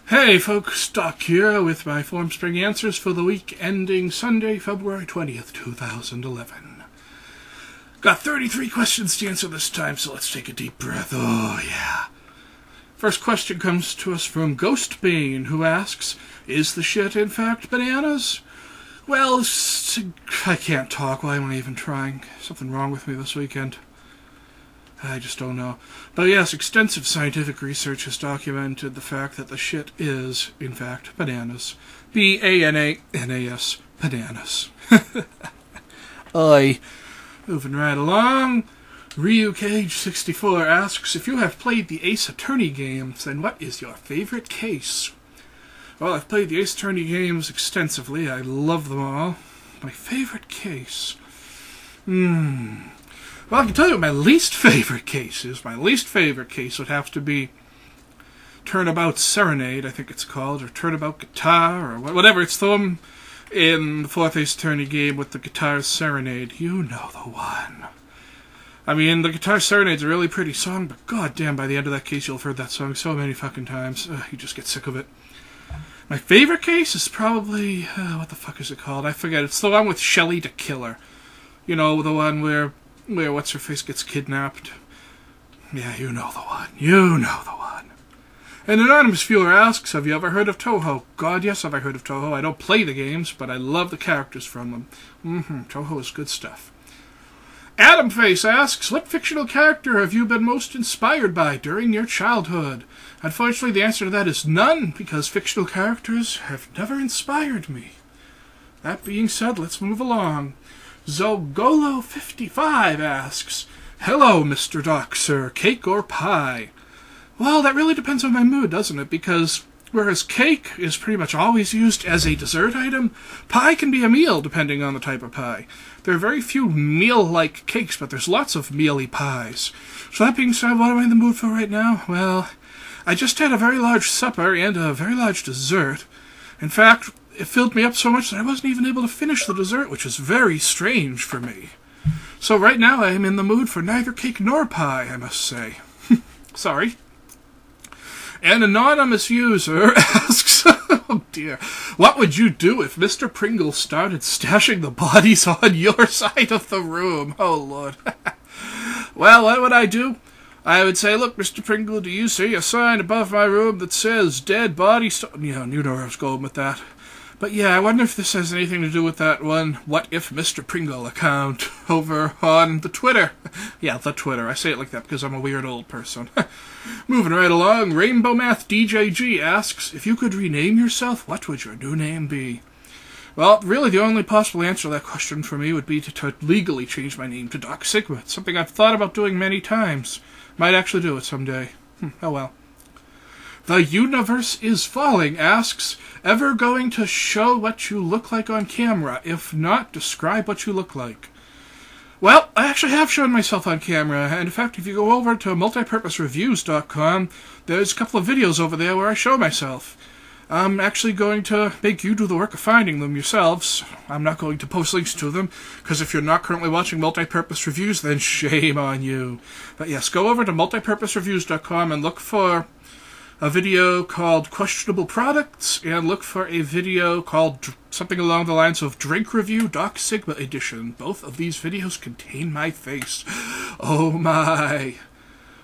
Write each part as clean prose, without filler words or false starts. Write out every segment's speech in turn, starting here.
Hey folks, Doc here with my Formspring answers for the week ending Sunday, February 20th, 2011. Got 33 questions to answer this time, so let's take a deep breath. Oh yeah. First question comes to us from Ghostbane, who asks, is the shit in fact bananas? Well, I can't talk. Why am I even trying? Something wrong with me this weekend. I just don't know. But yes, extensive scientific research has documented the fact that the shit is, in fact, bananas. B-A-N-A-N-A-S. Bananas. Oi. Moving right along. RyuCage64 asks, if you have played the Ace Attorney games, then what is your favorite case? Well, I've played the Ace Attorney games extensively. I love them all. My favorite case? Well, I can tell you what my least favorite case is. My least favorite case would have to be Turnabout Serenade, I think it's called, or Turnabout Guitar, or whatever. It's the one in the fourth Ace Attorney game with the Guitar Serenade. You know the one. I mean, the Guitar Serenade's a really pretty song, but goddamn, by the end of that case, you'll have heard that song so many fucking times. You just get sick of it. My favorite case is probably, what the fuck is it called? I forget. It's the one with Shelly the Killer. You know, the one where What's-Her-Face gets kidnapped. Yeah, you know the one. You know the one. An anonymous viewer asks, have you ever heard of Touhou? God, yes, I've heard of Touhou. I don't play the games, but I love the characters from them. Touhou is good stuff. Adamface asks, what fictional character have you been most inspired by during your childhood? Unfortunately, the answer to that is none, because fictional characters have never inspired me. That being said, let's move along. Zogolo55 asks, hello, Mr. Doc, sir, cake or pie? Well, that really depends on my mood, doesn't it? Because whereas cake is pretty much always used as a dessert item, pie can be a meal depending on the type of pie. There are very few meal-like cakes, but there's lots of mealy pies. So that being said, what am I in the mood for right now? Well, I just had a very large supper and a very large dessert. In fact, it filled me up so much that I wasn't even able to finish the dessert, which is very strange for me. So right now I am in the mood for neither cake nor pie, I must say. Sorry. An anonymous user asks, oh dear, what would you do if Mr. Pringle started stashing the bodies on your side of the room? Oh Lord. Well, what would I do? I would say, look, Mr. Pringle, do you see a sign above my room that says dead body you know where I was going with that. But yeah, I wonder if this has anything to do with that one What If Mr. Pringle account over on the Twitter. Yeah, the Twitter. I say it like that because I'm a weird old person. Moving right along, Rainbow Math DJG asks, if you could rename yourself, what would your new name be? Well, really the only possible answer to that question for me would be to legally change my name to Doc Sigma. It's something I've thought about doing many times. Might actually do it someday. Oh well. The Universe is Falling asks, ever going to show what you look like on camera? If not, describe what you look like. Well, I actually have shown myself on camera, and in fact, if you go over to multipurposereviews.com, there's a couple of videos over there where I show myself. I'm actually going to make you do the work of finding them yourselves. I'm not going to post links to them, because if you're not currently watching Multipurpose Reviews, then shame on you. But yes, go over to multipurposereviews.com and look for a video called Questionable Products, and look for a video called something along the lines of Drink Review Doc Sigma Edition. Both of these videos contain my face. Oh my.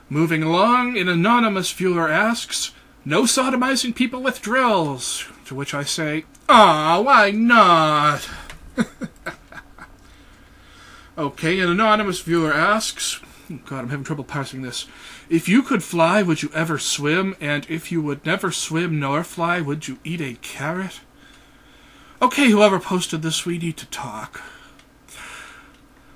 Moving along, an anonymous viewer asks, no sodomizing people with drills. To which I say, why not? Okay, an anonymous viewer asks, oh God, I'm having trouble parsing this. If you could fly, would you ever swim? And if you would never swim nor fly, would you eat a carrot? Okay, whoever posted this, we need to talk.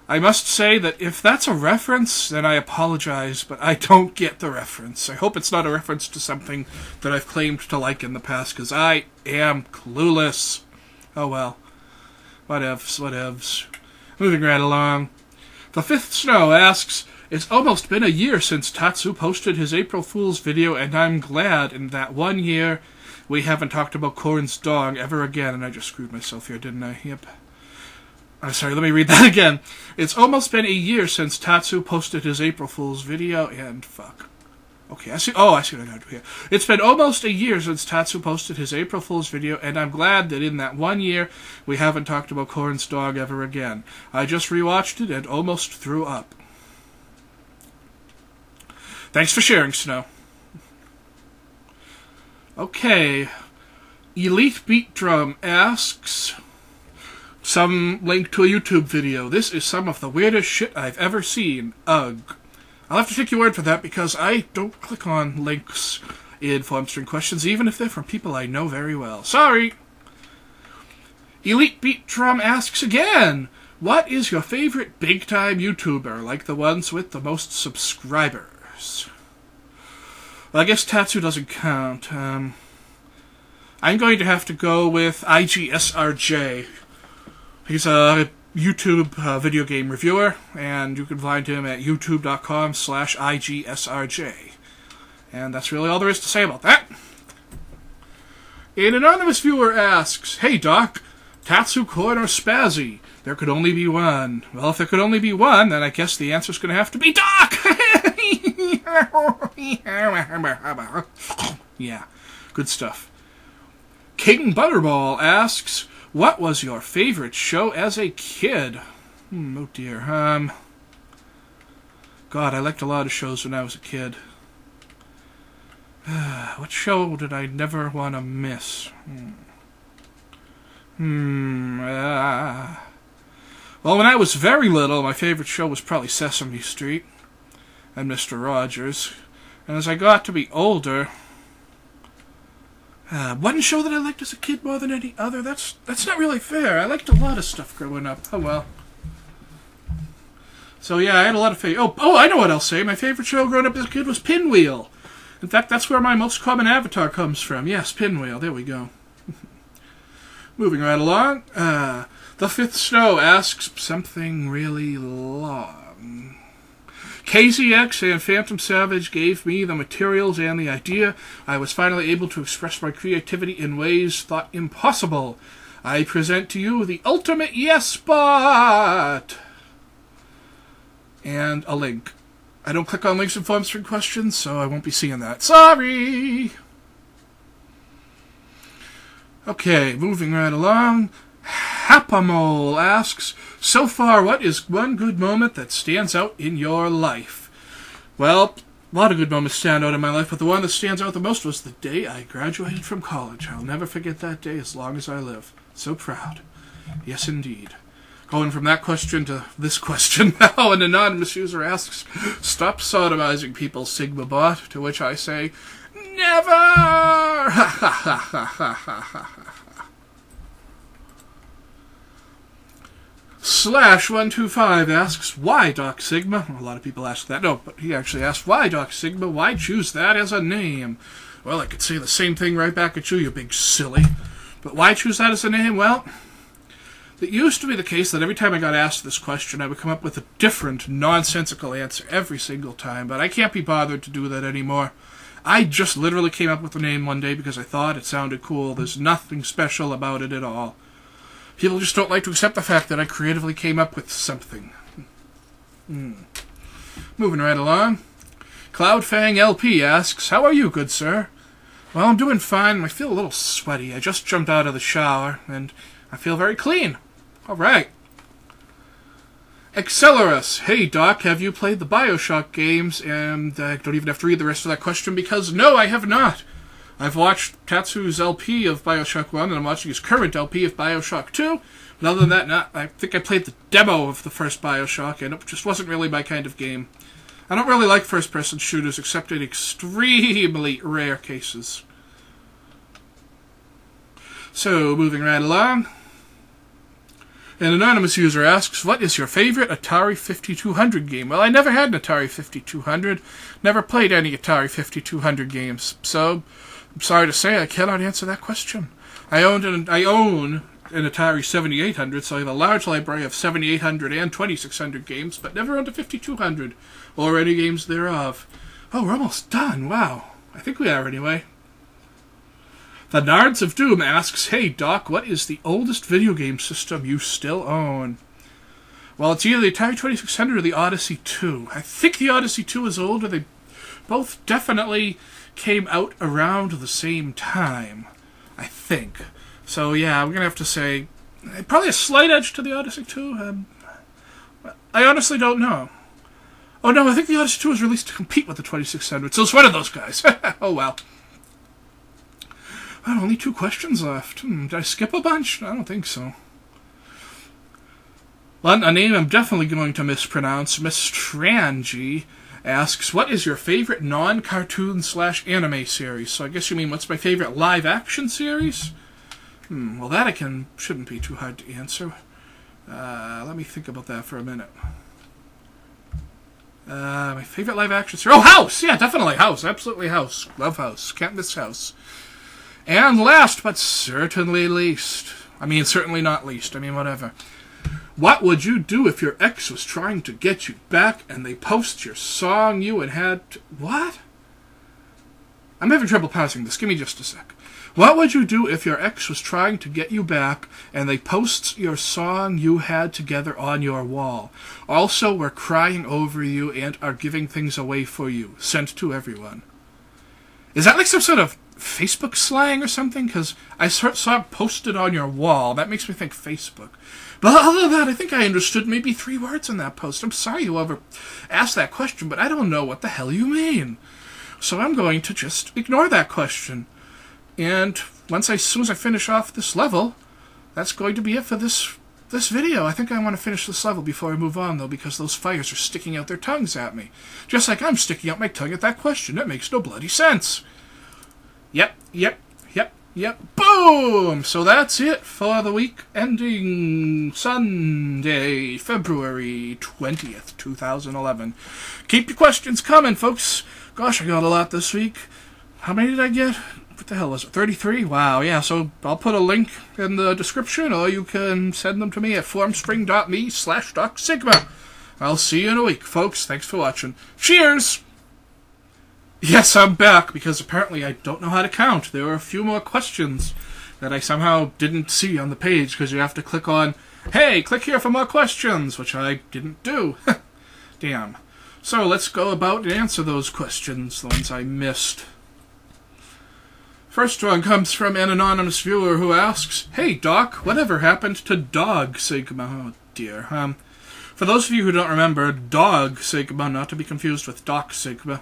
I must say that if that's a reference, then I apologize, but I don't get the reference. I hope it's not a reference to something that I've claimed to like in the past, because I am clueless. Oh well. Whatevs. Moving right along. The Fifth Snow asks, it's almost been a year since Tatsu posted his April Fool's video, and I'm glad in that 1 year we haven't talked about Korn's dog ever again. And I just screwed myself here, didn't I? Yep. I'm sorry, let me read that again. It's almost been a year since Tatsu posted his April Fool's video, and fuck. Okay, I see. Oh, I see what I got to do here. It's been almost a year since Tatsu posted his April Fool's video, and I'm glad that in that 1 year we haven't talked about Corn's dog ever again. I just rewatched it and almost threw up. Thanks for sharing, Snow. Okay. Elite Beat Drum asks some link to a YouTube video. This is some of the weirdest shit I've ever seen. Ugh. I'll have to take your word for that because I don't click on links in Formspring questions, even if they're from people I know very well. Sorry! Elite Beat Drum asks again, what is your favorite big-time YouTuber, like the ones with the most subscribers? Well, I guess Tatsu doesn't count. I'm going to have to go with IGSRJ. He's a YouTube video game reviewer, and you can find him at youtube.com/IGSRJ. And that's really all there is to say about that. An anonymous viewer asks, hey Doc, Tatsu, Corn, or Spazzy? There could only be one. Well, if there could only be one, then I guess the answer's going to have to be Doc! Yeah, good stuff. King Butterball asks, what was your favorite show as a kid? Oh dear. God, I liked a lot of shows when I was a kid. What show did I never want to miss? Well, when I was very little, my favorite show was probably Sesame Street and Mr. Rogers. And as I got to be older, one show that I liked as a kid more than any other, that's not really fair. I liked a lot of stuff growing up. Oh well. So yeah, I had a lot of favorite. Oh, I know what I'll say. My favorite show growing up as a kid was Pinwheel. In fact, that's where my most common avatar comes from. Yes, Pinwheel. There we go. Moving right along. The Fifth Snow asks something really long. KZX and Phantom Savage gave me the materials and the idea. I was finally able to express my creativity in ways thought impossible. I present to you the ultimate yes bot! And a link. I don't click on links in Formspring questions, so I won't be seeing that. Sorry! Okay, moving right along. Hapamole asks, so far, what is one good moment that stands out in your life? Well, a lot of good moments stand out in my life, but the one that stands out the most was the day I graduated from college. I'll never forget that day as long as I live. So proud. Yes, indeed. Going from that question to this question now, an anonymous user asks, stop sodomizing people, Sigma bot, to which I say, never! Ha ha ha ha ha ha. Slash125 asks, why Doc Sigma? A lot of people ask that. No, but he actually asked, why Doc Sigma? Why choose that as a name? Well, I could say the same thing right back at you, you big silly. But why choose that as a name? Well, it used to be the case that every time I got asked this question, I would come up with a different, nonsensical answer every single time, but I can't be bothered to do that anymore. I just literally came up with the name one day because I thought it sounded cool. There's nothing special about it at all. People just don't like to accept the fact that I creatively came up with something. Moving right along. Cloudfang LP asks, how are you, good sir? Well, I'm doing fine. I feel a little sweaty. I just jumped out of the shower, and I feel very clean. All right. Accelerus. Hey, Doc, have you played the Bioshock games? And I don't even have to read the rest of that question because, no, I have not. I've watched Tatsu's LP of Bioshock 1, and I'm watching his current LP of Bioshock 2. But other than that, I think I played the demo of the first Bioshock, and it just wasn't really my kind of game. I don't really like first-person shooters, except in extremely rare cases. So, moving right along. An anonymous user asks, what is your favorite Atari 5200 game? Well, I never had an Atari 5200. Never played any Atari 5200 games. So, I'm sorry to say I cannot answer that question. I own an Atari 7800, so I have a large library of 7800 and 2600 games, but never owned a 5200, or any games thereof. Oh, we're almost done. Wow. I think we are anyway. The Nards of Doom asks, hey, Doc, what is the oldest video game system you still own? Well, it's either the Atari 2600 or the Odyssey 2. I think the Odyssey 2 is older. They both definitely came out around the same time, I think. So yeah, I'm going to have to say probably a slight edge to the Odyssey 2. I honestly don't know. Oh no, I think the Odyssey 2 was released to compete with the 2600, so it's one of those guys. Oh well. Well, only 2 questions left. Did I skip a bunch? I don't think so. One, a name I'm definitely going to mispronounce, Miss Strangy, asks, what is your favorite non-cartoon / anime series? So I guess you mean, what's my favorite live-action series? Well, that shouldn't be too hard to answer. Let me think about that for a minute. My favorite live-action series... Oh, House! Yeah, definitely House. Absolutely House. Love House. Can't miss House. And last, but certainly least... I mean, certainly not least. I mean, whatever. What would you do if your ex was trying to get you back and they post your song you had to... What? I'm having trouble parsing this. Give me just a sec. What would you do if your ex was trying to get you back and they post your song you had together on your wall? Also, we're crying over you and are giving things away for you. Sent to everyone. Is that like some sort of Facebook slang or something? Because I saw it posted on your wall. That makes me think Facebook. But other than that, I think I understood maybe 3 words in that post. I'm sorry whoever asked that question, but I don't know what the hell you mean. So I'm going to just ignore that question. And as soon as I finish off this level, that's going to be it for this video. I think I want to finish this level before I move on, though, because those fires are sticking out their tongues at me. Just like I'm sticking out my tongue at that question. That makes no bloody sense. Yep. Boom! So that's it for the week ending Sunday, February 20th, 2011. Keep your questions coming, folks. Gosh, I got a lot this week. How many did I get? What the hell was it? 33? Wow, yeah, so I'll put a link in the description, or you can send them to me at formspring.me/DocSigma. I'll see you in a week, folks. Thanks for watching. Cheers! Yes, I'm back, because apparently I don't know how to count. There were a few more questions that I somehow didn't see on the page, because you have to click on, hey, click here for more questions, which I didn't do. Damn. So let's go about and answer those questions, the ones I missed. First one comes from an anonymous viewer who asks, hey, Doc, whatever happened to Dog Sigma? Oh, dear. For those of you who don't remember, Dog Sigma, not to be confused with Doc Sigma,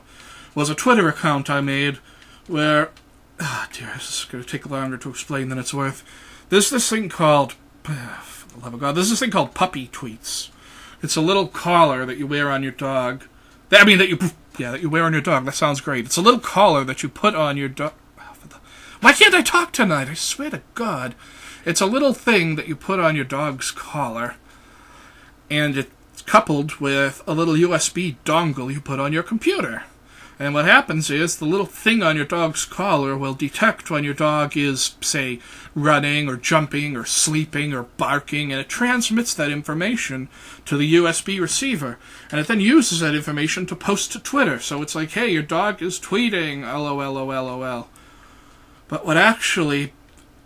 was a Twitter account I made where... Ah, dear, this is going to take longer to explain than it's worth. There's this thing called... For the love of God, there's this thing called Puppy Tweets. It's a little collar that you wear on your dog. That you wear on your dog. That sounds great. It's a little collar that you put on your dog... Why can't I talk tonight? I swear to God. It's a little thing that you put on your dog's collar, and it's coupled with a little USB dongle you put on your computer. And what happens is the little thing on your dog's collar will detect when your dog is, say, running or jumping or sleeping or barking, and it transmits that information to the USB receiver. And it then uses that information to post to Twitter. So it's like, hey, your dog is tweeting, LOL. But what actually,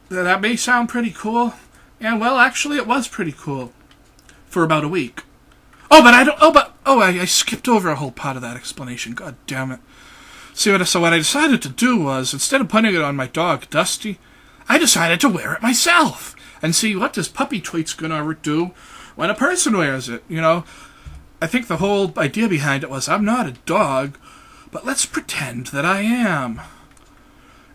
that may sound pretty cool. And, well, actually it was pretty cool. For about a week. I skipped over a whole part of that explanation. God damn it. So what I decided to do was, instead of putting it on my dog, Dusty, I decided to wear it myself. And see, what does Puppy Tweets gonna do when a person wears it? You know, I think the whole idea behind it was, I'm not a dog, but let's pretend that I am.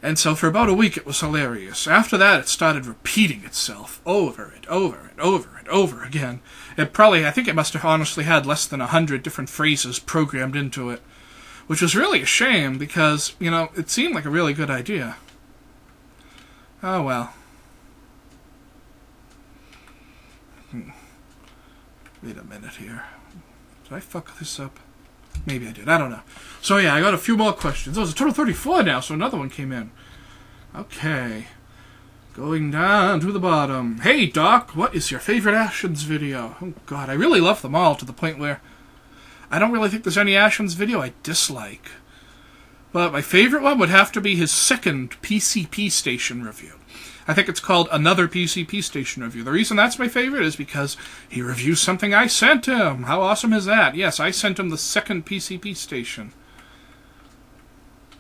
And so for about a week it was hilarious. After that it started repeating itself over and over again. I think it must have honestly had less than 100 different phrases programmed into it. Which was really a shame because, you know, it seemed like a really good idea. Oh well. Wait a minute here. Did I fuck this up? Maybe I did. I don't know. So yeah, I got a few more questions. Oh, it's a total of 34 now, so another one came in. Okay. Going down to the bottom. Hey, Doc, what is your favorite Ashens video? Oh, God, I really love them all to the point where I don't really think there's any Ashens video I dislike. But my favorite one would have to be his second PCP station review. I think it's called Another PCP Station Review. The reason that's my favorite is because he reviews something I sent him. How awesome is that? Yes, I sent him the second PCP station.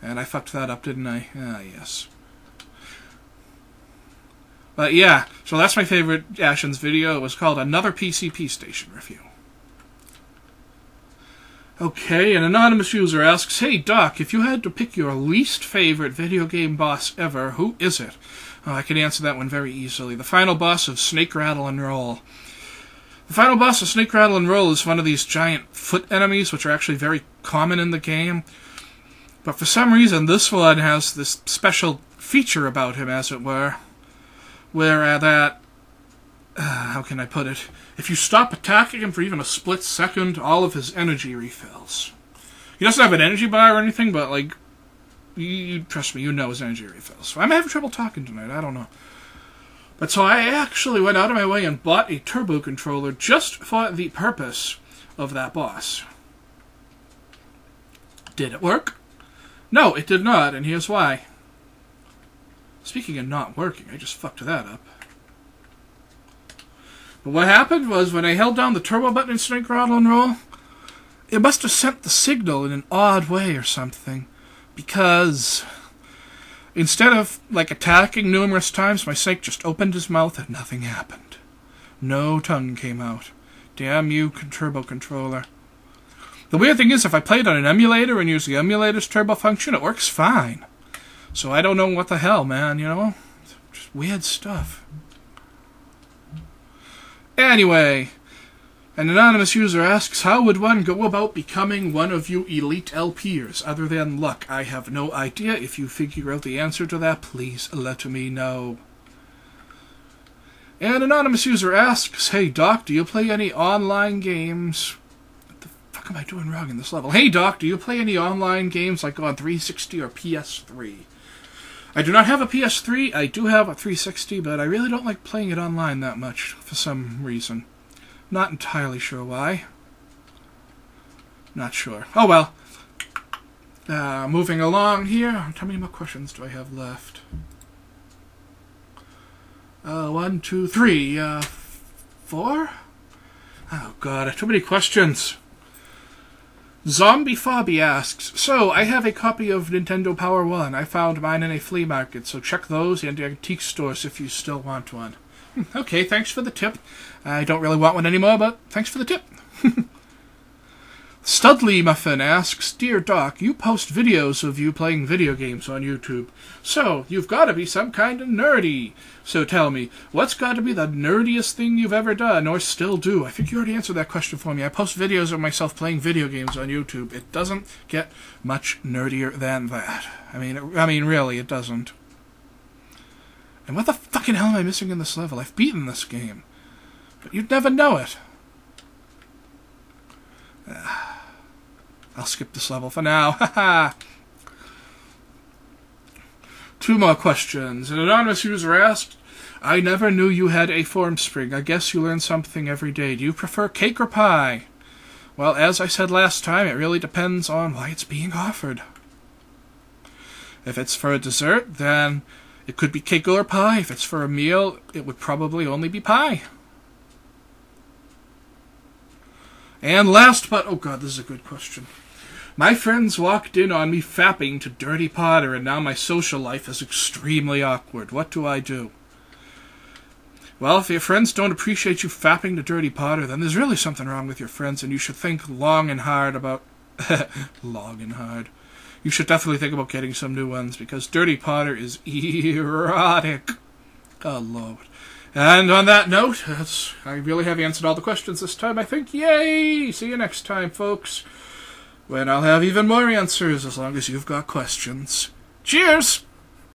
And I fucked that up, didn't I? Ah, yes. But yeah, so that's my favorite Ashen's video. It was called Another PCP Station Review. Okay, an anonymous user asks, "Hey Doc, if you had to pick your least favorite video game boss ever, who is it?" Oh, I can answer that one very easily. The final boss of Snake Rattle and Roll. The final boss of Snake Rattle and Roll is one of these giant foot enemies, which are actually very common in the game. But for some reason, this one has this special feature about him, as it were, where how can I put it? If you stop attacking him for even a split second, all of his energy refills. He doesn't have an energy bar or anything, but, like, you trust me, you know his energy refills. So I'm having trouble talking tonight, I don't know. But so I actually went out of my way and bought a turbo controller just for the purpose of that boss. Did it work? No, it did not, and here's why. Speaking of not working, I just fucked that up. But what happened was, when I held down the turbo button in Snake Rattle and Roll, it must have sent the signal in an odd way or something. Because instead of, like, attacking numerous times, my snake just opened his mouth and nothing happened. No tongue came out. Damn you, turbo controller. The weird thing is, if I play it on an emulator and use the emulator's turbo function, it works fine. So I don't know what the hell, man, you know? Just weird stuff. Anyway, an anonymous user asks, "How would one go about becoming one of you elite LPers other than luck? I have no idea. If you figure out the answer to that, please let me know." An anonymous user asks, "Hey Doc, do you play any online games?" What the fuck am I doing wrong in this level? "Hey Doc, do you play any online games like on 360 or PS3? I do not have a PS3, I do have a 360, but I really don't like playing it online that much, for some reason. Not entirely sure why. Not sure. Oh well. Moving along here. How many more questions do I have left? 1, 2, 3, 4? Oh god, too many questions. Zombie Fobby asks, "So, I have a copy of Nintendo Power 1. I found mine in a flea market, so check those and antique stores if you still want one." Okay, thanks for the tip. I don't really want one anymore, but thanks for the tip. Studley Muffin asks, "Dear Doc, you post videos of you playing video games on YouTube. So, you've got to be some kind of nerdy. So tell me, what's got to be the nerdiest thing you've ever done, or still do?" I think you already answered that question for me. I post videos of myself playing video games on YouTube. It doesn't get much nerdier than that. I mean, really, it doesn't. And what the fucking hell am I missing in this level? I've beaten this game. But you'd never know it. I'll skip this level for now. Haha. 2 more questions. An anonymous user asked, "I never knew you had a Formspring. I guess you learn something every day. Do you prefer cake or pie?" Well, as I said last time, it really depends on why it's being offered. If it's for a dessert, then it could be cake or pie. If it's for a meal, it would probably only be pie. And last but... oh god, this is a good question. "My friends walked in on me fapping to Dirty Potter, and now my social life is extremely awkward. What do I do?" Well, if your friends don't appreciate you fapping to Dirty Potter, then there's really something wrong with your friends, and you should think long and hard about... long and hard. You should definitely think about getting some new ones, because Dirty Potter is erotic. Oh, Lord. And on that note, I really have answered all the questions this time, I think. Yay! See you next time, folks, when I'll have even more answers, as long as you've got questions. Cheers!